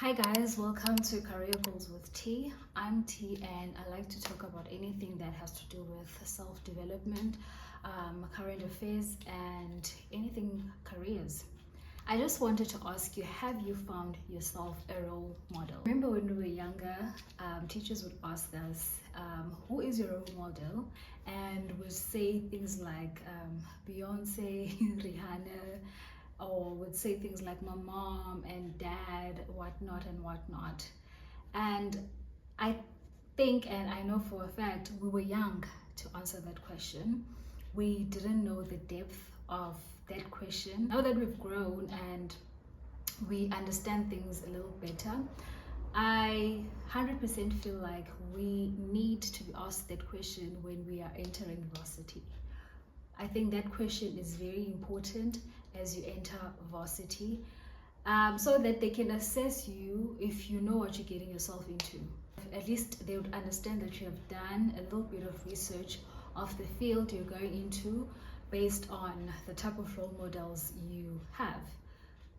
Hi guys, welcome to Career Goals with T. I'm T and I like to talk about anything that has to do with self-development, current affairs and anything careers. I just wanted to ask you, have you found yourself a role model? Remember when we were younger, teachers would ask us, who is your role model? And would say things like Beyonce, Rihanna, or would say things like my mom and dad, whatnot and whatnot. And I think, and I know for a fact, we were young to answer that question. We didn't know the depth of that question. Now that we've grown and we understand things a little better, I 100% feel like we need to be asked that question when we are entering varsity. I think that question is very important as you enter varsity, so that they can assess you if you know what you're getting yourself into. At least they would understand that you have done a little bit of research of the field you're going into based on the type of role models you have.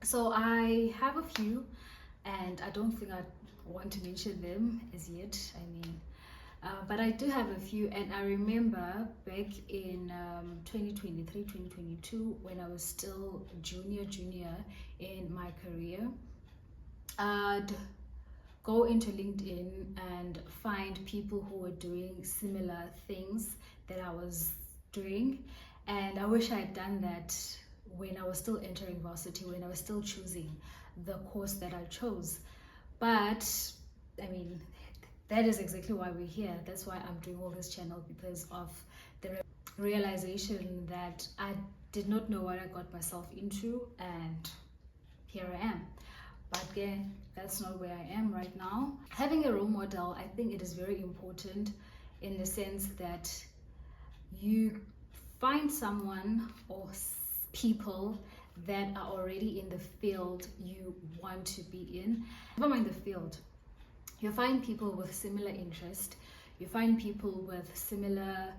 So I have a few, and I don't think I want to mention them as yet. But I do have a few, and I remember back in 2023, 2022, when I was still junior in my career, I'd go into LinkedIn and find people who were doing similar things that I was doing. And I wish I had done that when I was still entering varsity, when I was still choosing the course that I chose. But that is exactly why we're here. That's why I'm doing all this channel, because of the realization that I did not know what I got myself into, and here I am. But again, that's not where I am right now. Having a role model, I think it is very important in the sense that you find someone or people that are already in the field you want to be in. Never mind the field. You find people with similar interest, you find people with similar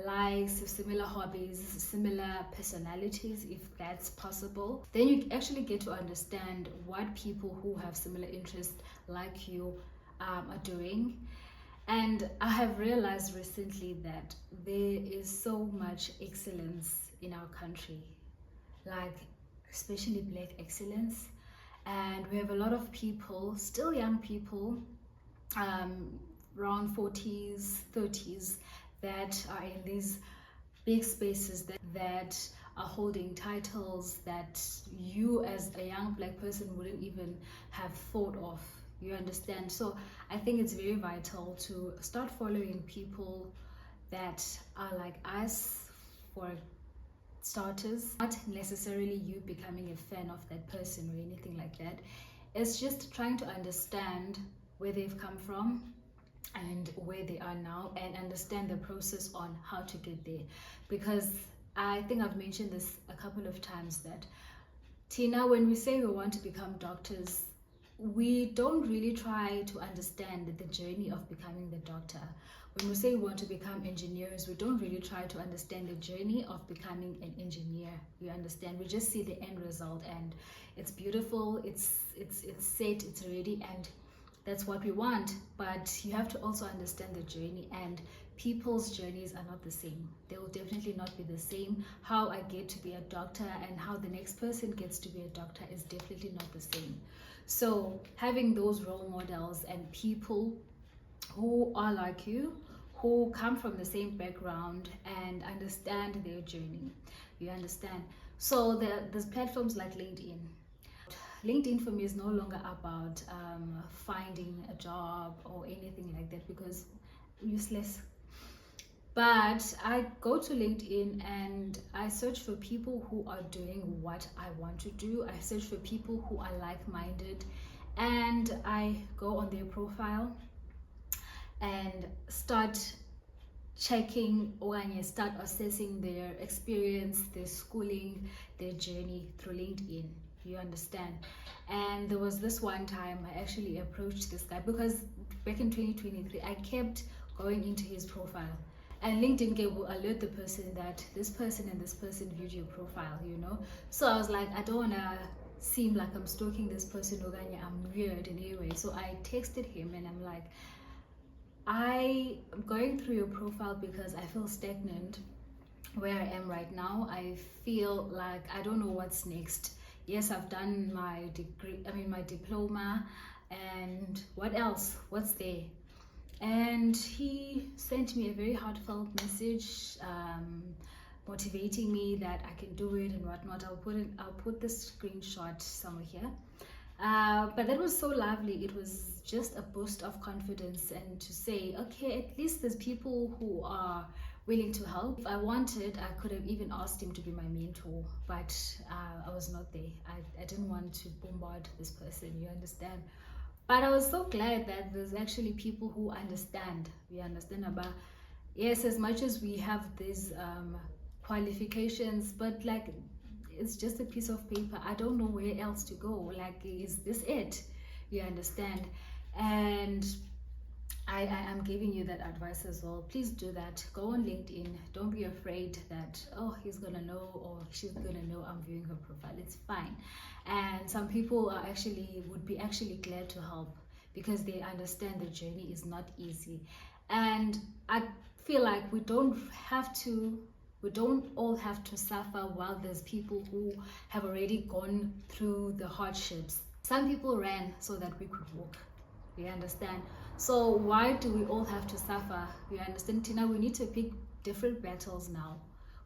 likes, similar hobbies, similar personalities, if that's possible. Then you actually get to understand what people who have similar interests like you are doing. And I have realized recently that there is so much excellence in our country, like especially Black excellence. And we have a lot of people, still young people, around 40s, 30s, that are in these big spaces that are holding titles that you as a young Black person wouldn't even have thought of. You understand? So I think it's very vital to start following people that are like us, for starters. Not necessarily you becoming a fan of that person or anything like that. It's just trying to understand where they've come from and where they are now, and understand the process on how to get there. Because I think I've mentioned this a couple of times that, Tina, when we say we want to become doctors, we don't really try to understand the journey of becoming the doctor. When we say we want to become engineers, we don't really try to understand the journey of becoming an engineer. You understand? We just see the end result, and it's beautiful, it's set, it's ready, and that's what we want. But you have to also understand the journey, and people's journeys are not the same. They will definitely not be the same. How I get to be a doctor and how the next person gets to be a doctor is definitely not the same. So having those role models and people who are like you, who come from the same background and understand their journey, you understand? So there's platforms like LinkedIn. LinkedIn for me is no longer about finding a job or anything like that, because useless. But I go to LinkedIn and I search for people who are doing what I want to do. I search for people who are like-minded, and I go on their profile and start checking, or start assessing their experience, their schooling, their journey through LinkedIn. You understand? And there was this one time I actually approached this guy, because back in 2023 I kept going into his profile, and LinkedIn will alert the person that this person and this person viewed your profile, you know. So I was like, I don't want to seem like I'm stalking this person, okanye I'm weird in any way. So I texted him and I'm like, I am going through your profile because I feel stagnant where I am right now. I feel like I don't know what's next. Yes, I've done my degree, my diploma, and what else? What's there? And he sent me a very heartfelt message, motivating me that I can do it and whatnot. I'll put the screenshot somewhere here. But that was so lovely. It was just a boost of confidence, and to say, okay, at least there's people who are willing to help. If I wanted, I could have even asked him to be my mentor, but I was not there. I didn't want to bombard this person, you understand? But I was so glad that there's actually people who understand. We understand about, yes, as much as we have these qualifications, but like, it's just a piece of paper. I don't know where else to go. Like, is this it? You understand? And I am giving you that advice as well. Please do that. Go on LinkedIn. Don't be afraid that, oh, he's gonna know or she's gonna know I'm viewing her profile. It's fine. And some people are would be glad to help because they understand the journey is not easy. And I feel like we don't all have to suffer while there's people who have already gone through the hardships. Some people ran so that we could walk. You understand? So why do we all have to suffer? You understand, Tina? We need to pick different battles now.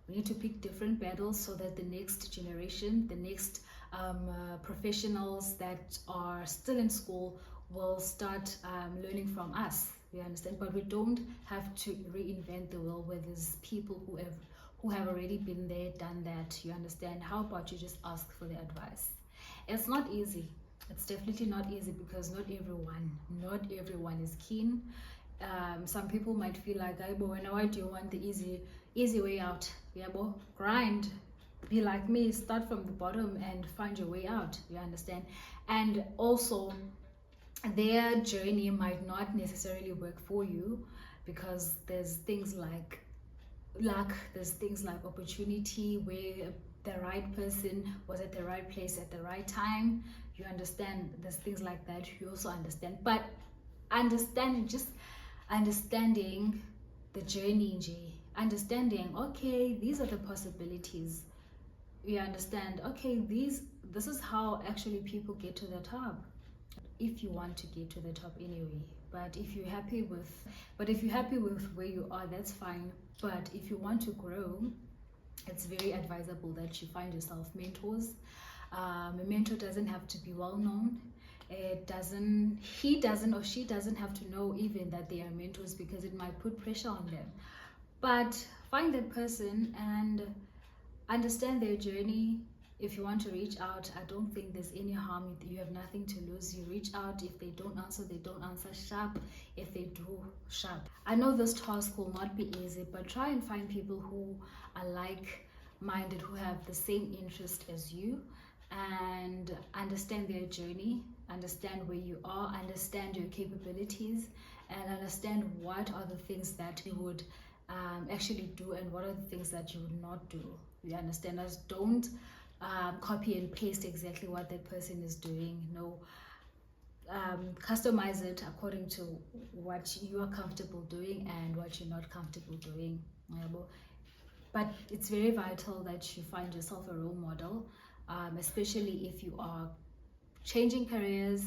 We need to pick different battles so that the next generation, the next professionals that are still in school will start learning from us. You understand? But we don't have to reinvent the wheel where there's people who have already been there, done that. You understand? How about you just ask for the advice? It's not easy. It's definitely not easy because not everyone is keen. Some people might feel like, why do you want the easy way out? Grind, be like me, start from the bottom and find your way out. You understand? And also, their journey might not necessarily work for you because there's things like luck, there's things like opportunity where the right person was at the right place at the right time. You understand? There's things like that. You also understand. But understanding the journey, understanding, okay, these are the possibilities. You understand? Okay, this is how actually people get to the top. If you want to get to the top anyway. But if you're happy with where you are, that's fine. But if you want to grow, it's very advisable that you find yourself mentors. A mentor doesn't have to be well known. He doesn't or she doesn't have to know even that they are mentors because it might put pressure on them. But find that person and understand their journey. If you want to reach out, I don't think there's any harm. You have nothing to lose. You reach out. If they don't answer, they don't answer. Sharp. If they do, sharp. I know this task will not be easy, but try and find people who are like-minded, who have the same interest as you, and understand their journey, understand where you are, understand your capabilities, and understand what are the things that you would actually do and what are the things that you would not do. You understand us? Don't copy and paste exactly what that person is doing. No, customize it according to what you are comfortable doing and what you're not comfortable doing. But it's very vital that you find yourself a role model, especially if you are changing careers,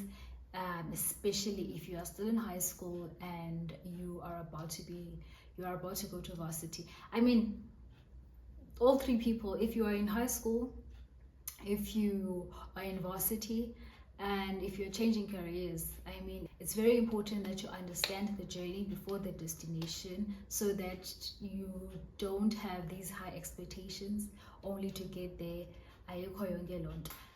especially if you are still in high school and you are about to go to varsity. I mean, all three people, if you are in high school, if you are in varsity, and if you're changing careers, I mean, it's very important that you understand the journey before the destination so that you don't have these high expectations only to get there.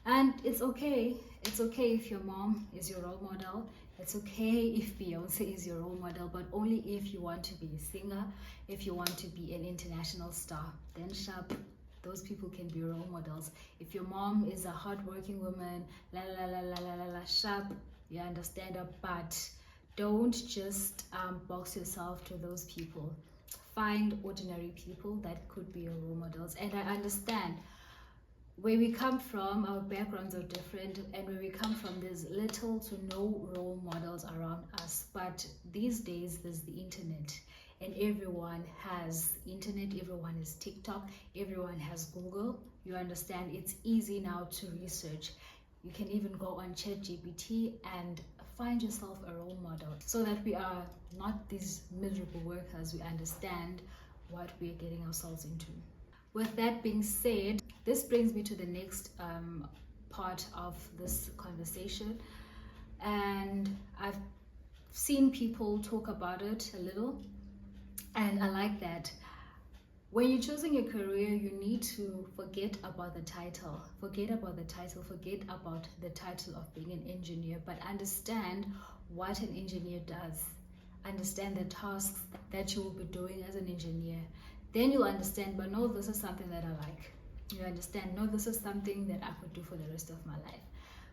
And it's okay if your mom is your role model. It's okay if Beyonce is your role model, but only if you want to be a singer, if you want to be an international star, then sharp. Those people can be role models. If your mom is a hardworking woman, sharp, you understand her, but don't just box yourself to those people. Find ordinary people that could be your role models. And I understand where we come from, our backgrounds are different, and where we come from, there's little to no role models around us. But these days, there's the internet, and everyone has internet, everyone has TikTok, everyone has Google. You understand? It's easy now to research. You can even go on ChatGPT and find yourself a role model, so that we are not these miserable workers. We understand what we are getting ourselves into. With that being said, this brings me to the next part of this conversation, and I've seen people talk about it a little, and I like that. When you're choosing a career, you need to forget about the title. Forget about the title of being an engineer, but understand what an engineer does. Understand the tasks that you will be doing as an engineer. Then you'll understand, but no, this is something that I like. You understand, no, this is something that I could do for the rest of my life.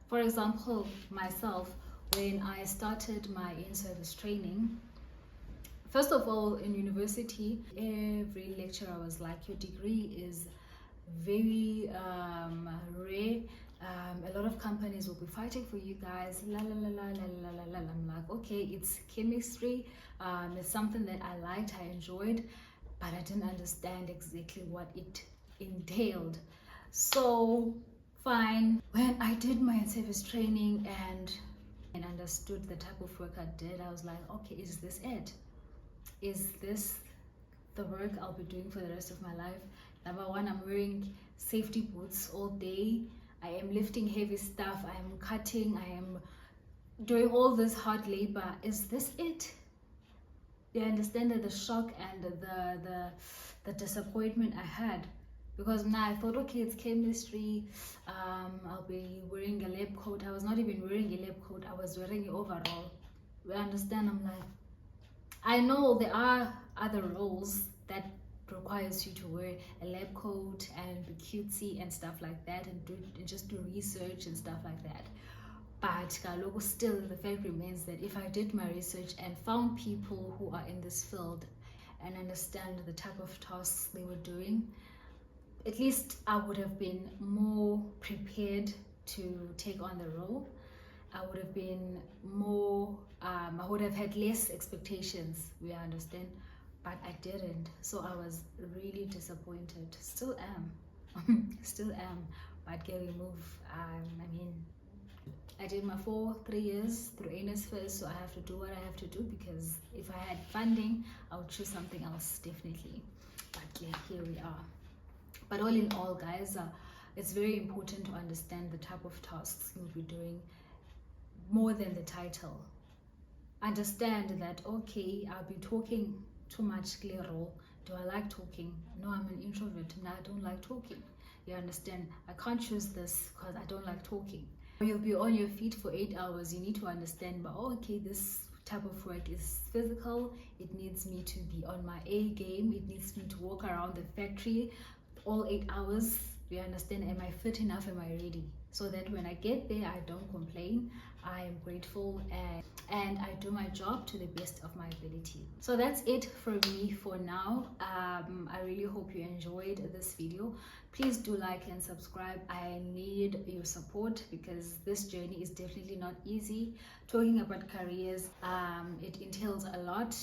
For example, myself, when I started my in-service training, first of all, in university, every lecturer was like, your degree is very rare. A lot of companies will be fighting for you guys. La la la la la la la la. I'm like, okay, it's chemistry. It's something that I liked, I enjoyed, but I didn't understand exactly what it entailed. So fine, when I did my service training and understood the type of work I did, I was like, okay, is this it? Is this the work I'll be doing for the rest of my life? Number one, I'm wearing safety boots all day. I am lifting heavy stuff. I am cutting. I am doing all this hard labor. Is this it? You understand the shock and the disappointment I had, because now I thought, okay, it's chemistry. I'll be wearing a lab coat. I was not even wearing a lab coat. I was wearing an overall. You understand? I'm like, I know there are other roles that requires you to wear a lab coat and be cutesy and stuff like that, and just do research and stuff like that. But still, the fact remains that if I did my research and found people who are in this field and understand the type of tasks they were doing, at least I would have been more prepared to take on the role. I would have been more, I would have had less expectations, we understand, but I didn't. So I was really disappointed. Still am. Still am. But can we move? I mean, I did my 3 years through NSFAS, so I have to do what I have to do, because if I had funding, I would choose something else, definitely. But yeah, here we are. But all in all, guys, it's very important to understand the type of tasks you'll be doing more than the title. Understand that, okay, I'll be talking too much, clear role. Do I like talking? No, I'm an introvert. No, I don't like talking. You understand? I can't choose this because I don't like talking. You'll be on your feet for 8 hours. You need to understand, but okay, this type of work is physical. It needs me to be on my A game. It needs me to walk around the factory all 8 hours. You understand? Am I fit enough? Am I ready? So that when I get there, I don't complain. I am grateful and I do my job to the best of my ability. So that's it for me for now. I really hope you enjoyed this video. Please do like and subscribe. I need your support because this journey is definitely not easy. Talking about careers, it entails a lot,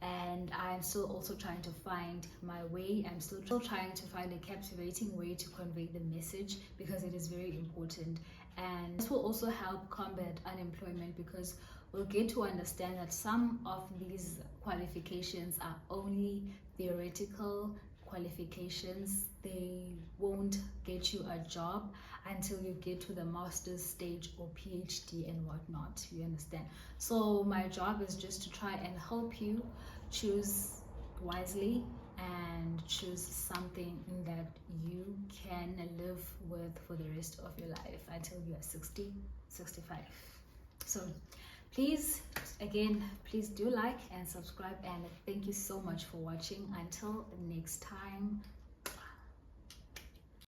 and I'm still also trying to find my way. I'm still trying to find a captivating way to convey the message, because it is very important. And this will also help combat unemployment, because we'll get to understand that some of these qualifications are only theoretical qualifications. They won't get you a job until you get to the master's stage or PhD and whatnot. You understand? So my job is just to try and help you choose wisely and choose something that you can live with for the rest of your life until you are 60, 65. So please, again, please do like and subscribe, and thank you so much for watching. Until next time.